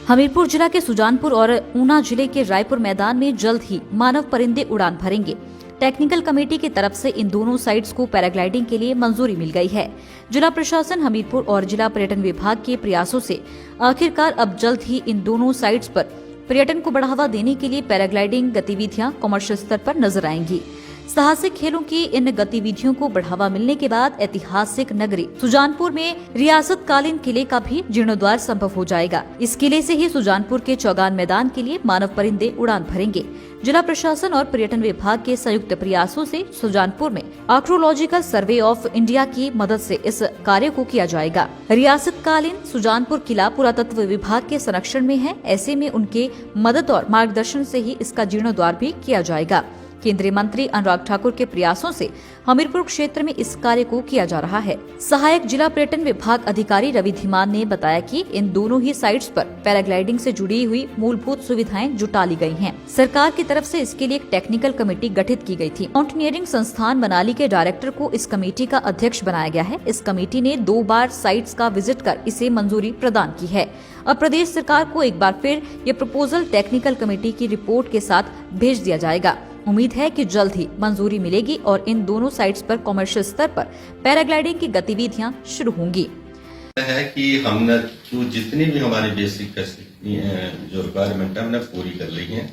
हमीरपुर जिला के सुजानपुर और ऊना जिले के रायपुर मैदान में जल्द ही मानव परिंदे उड़ान भरेंगे। टेक्निकल कमेटी की तरफ से इन दोनों साइट्स को पैराग्लाइडिंग के लिए मंजूरी मिल गई है। जिला प्रशासन हमीरपुर और जिला पर्यटन विभाग के प्रयासों से आखिरकार अब जल्द ही इन दोनों साइट्स पर पर्यटन को बढ़ावा देने के लिए पैराग्लाइडिंग गतिविधियां कमर्शियल स्तर पर नजर आएंगी। साहसिक खेलों की इन गतिविधियों को बढ़ावा मिलने के बाद ऐतिहासिक नगरी सुजानपुर में रियासतकालीन किले का भी जीर्णोद्वार संभव हो जाएगा। इस किले से ही सुजानपुर के चौगान मैदान के लिए मानव परिंदे उड़ान भरेंगे। जिला प्रशासन और पर्यटन विभाग के संयुक्त प्रयासों से सुजानपुर में आर्कियोलॉजिकल सर्वे ऑफ इंडिया की मदद से इस कार्य को किया जाएगा। रियासतकालीन सुजानपुर किला पुरातत्व विभाग के संरक्षण में है। ऐसे में उनके मदद और मार्गदर्शन से ही इसका जीर्णोद्वार भी किया जाएगा। केंद्रीय मंत्री अनुराग ठाकुर के प्रयासों से हमीरपुर क्षेत्र में इस कार्य को किया जा रहा है। सहायक जिला पर्यटन विभाग अधिकारी रवि धीमान ने बताया कि इन दोनों ही साइट्स पर पैराग्लाइडिंग से जुड़ी हुई मूलभूत सुविधाएं जुटा ली गई हैं। सरकार की तरफ से इसके लिए एक टेक्निकल कमेटी गठित की गई थी। माउंटेनियरिंग संस्थान मनाली के डायरेक्टर को इस कमेटी का अध्यक्ष बनाया गया है। इस कमेटी ने 2 बार साइट्स का विजिट कर इसे मंजूरी प्रदान की है। अब प्रदेश सरकार को एक बार फिर ये प्रपोजल टेक्निकल कमेटी की रिपोर्ट के साथ भेज दिया जाएगा। उम्मीद है कि जल्द ही मंजूरी मिलेगी और इन दोनों साइट्स पर कमर्शियल स्तर पर पैराग्लाइडिंग की गतिविधियां शुरू होंगी। है कि हमने जितनी भी हमारी बेसिक जो रिक्वायरमेंट है हमने पूरी कर ली है।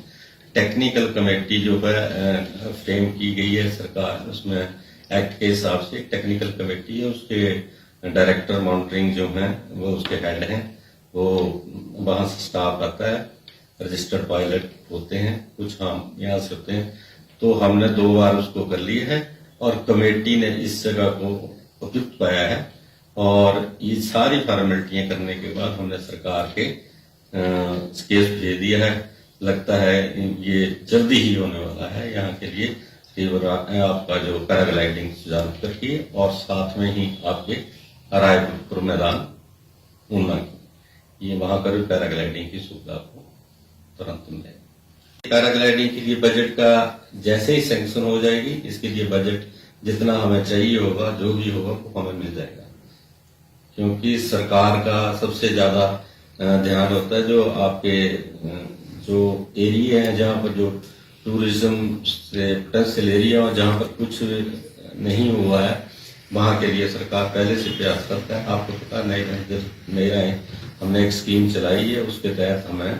टेक्निकल कमेटी जो है फ्रेम की गई है सरकार, उसमें एक्ट के हिसाब से टेक्निकल कमेटी है, उसके डायरेक्टर मॉनिटरिंग जो है वो उसके हेड हैं, वो वहां से स्टाफ आता है, रजिस्टर्ड पायलट होते हैं, कुछ हम यहाँ से होते हैं। तो हमने 2 बार उसको कर लिया है और कमेटी ने इस जगह को उपयुक्त पाया है और ये सारी फॉर्मेलिटियां करने के बाद हमने सरकार के केस भेज दिया है। लगता है ये जल्दी ही होने वाला है यहाँ के लिए आपका जो पैराग्लाइडिंग सुजानपुर की और साथ में ही आपके रायपुर मैदान ऊना की, ये वहां पर भी पैराग्लाइडिंग की सुविधा को तुरंत मिलेगा। पैराग्लाइडिंग के लिए बजट का जैसे ही सैंक्शन हो जाएगी, इसके लिए बजट जितना हमें चाहिए होगा, जो भी होगा वो हमें मिल जाएगा। क्योंकि सरकार का सबसे ज्यादा ध्यान होता है जो आपके जो एरिया है जहाँ पर जो टूरिज्म से पोटेंशियल एरिया और जहाँ पर कुछ नहीं हुआ है, वहां के लिए सरकार पहले से प्रयास करता है। आपको पता नहीं रहे हमने एक स्कीम चलाई है, उसके तहत हमें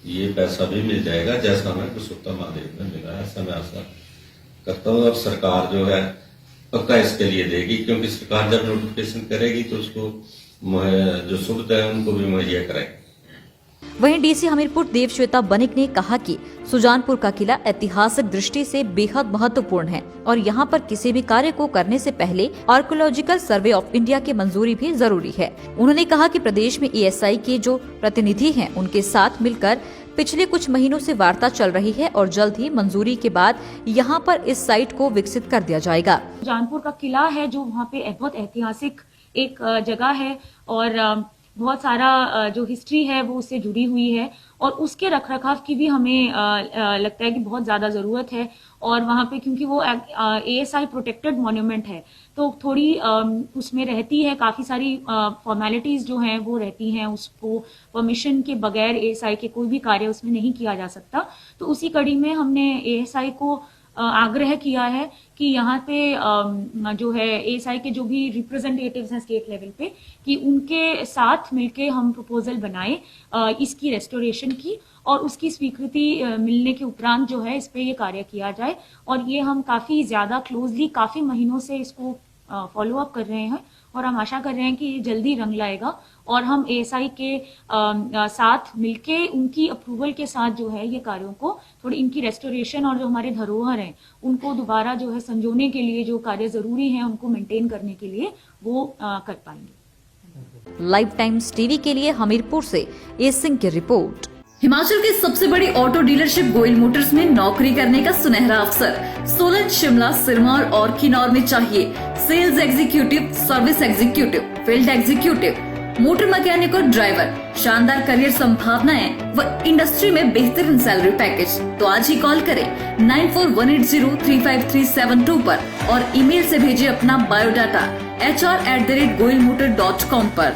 ये पैसा भी मिल जाएगा जैसा हमें पुरुषोत्तम महादेव में मिला है। ऐसा मैं आशा करता हूँ और सरकार जो है पक्का इसके लिए देगी, क्योंकि सरकार जब नोटिफिकेशन करेगी तो उसको जो सुविधा है उनको भी मुहैया कराएगी। वहीं डीसी हमीरपुर देवश्वेता बनिक ने कहा कि सुजानपुर का किला ऐतिहासिक दृष्टि से बेहद महत्वपूर्ण है और यहाँ पर किसी भी कार्य को करने से पहले आर्कियोलॉजिकल सर्वे ऑफ इंडिया की मंजूरी भी जरूरी है। उन्होंने कहा कि प्रदेश में ESI के जो प्रतिनिधि हैं उनके साथ मिलकर पिछले कुछ महीनों से वार्ता चल रही है और जल्द ही मंजूरी के बाद यहाँ पर इस साइट को विकसित कर दिया जाएगा। सुजानपुर का किला है जो वहाँ पे बहुत ऐतिहासिक एक जगह है और बहुत सारा जो हिस्ट्री है वो उससे जुड़ी हुई है और उसके रखरखाव की भी हमें लगता है कि बहुत ज्यादा जरूरत है। और वहाँ पे क्योंकि वो ASI प्रोटेक्टेड मॉन्यूमेंट है तो थोड़ी उसमें रहती है काफी सारी फॉर्मेलिटीज जो हैं वो रहती हैं। उसको परमिशन के बगैर ASI के कोई भी कार्य उसमें नहीं किया जा सकता। तो उसी कड़ी में हमने ASI को आग्रह किया है कि यहाँ पे जो है ASI के जो भी रिप्रेजेंटेटिव्स हैं स्टेट लेवल पे कि उनके साथ मिलके हम प्रपोजल बनाएं इसकी रेस्टोरेशन की और उसकी स्वीकृति मिलने के उपरांत जो है इस पे ये कार्य किया जाए। और ये हम काफी ज्यादा क्लोजली काफी महीनों से इसको फॉलो अप कर रहे हैं और हम आशा कर रहे हैं कि ये जल्दी रंग लाएगा और हम ASI के साथ मिलके उनकी अप्रूवल के साथ जो है ये कार्यों को थोड़ी इनकी रेस्टोरेशन और जो हमारे धरोहर हैं उनको दोबारा जो है संजोने के लिए जो कार्य जरूरी है उनको मेंटेन करने के लिए वो कर पाएंगे। लाइव टाइम्स टीवी के लिए हमीरपुर से ए सिंह की रिपोर्ट। हिमाचल की सबसे बड़ी ऑटो डीलरशिप गोयल मोटर्स में नौकरी करने का सुनहरा अवसर सोलन, शिमला, सिरमौर और किन्नौर में चाहिए sales executive, service executive, field executive, motor mechanic और ड्राइवर। शानदार करियर संभावनाएं व इंडस्ट्री में बेहतरीन सैलरी पैकेज। तो आज ही कॉल करें 9418035372 पर और ईमेल से भेजिए अपना बायोडाटा hr@goilmotor.com पर।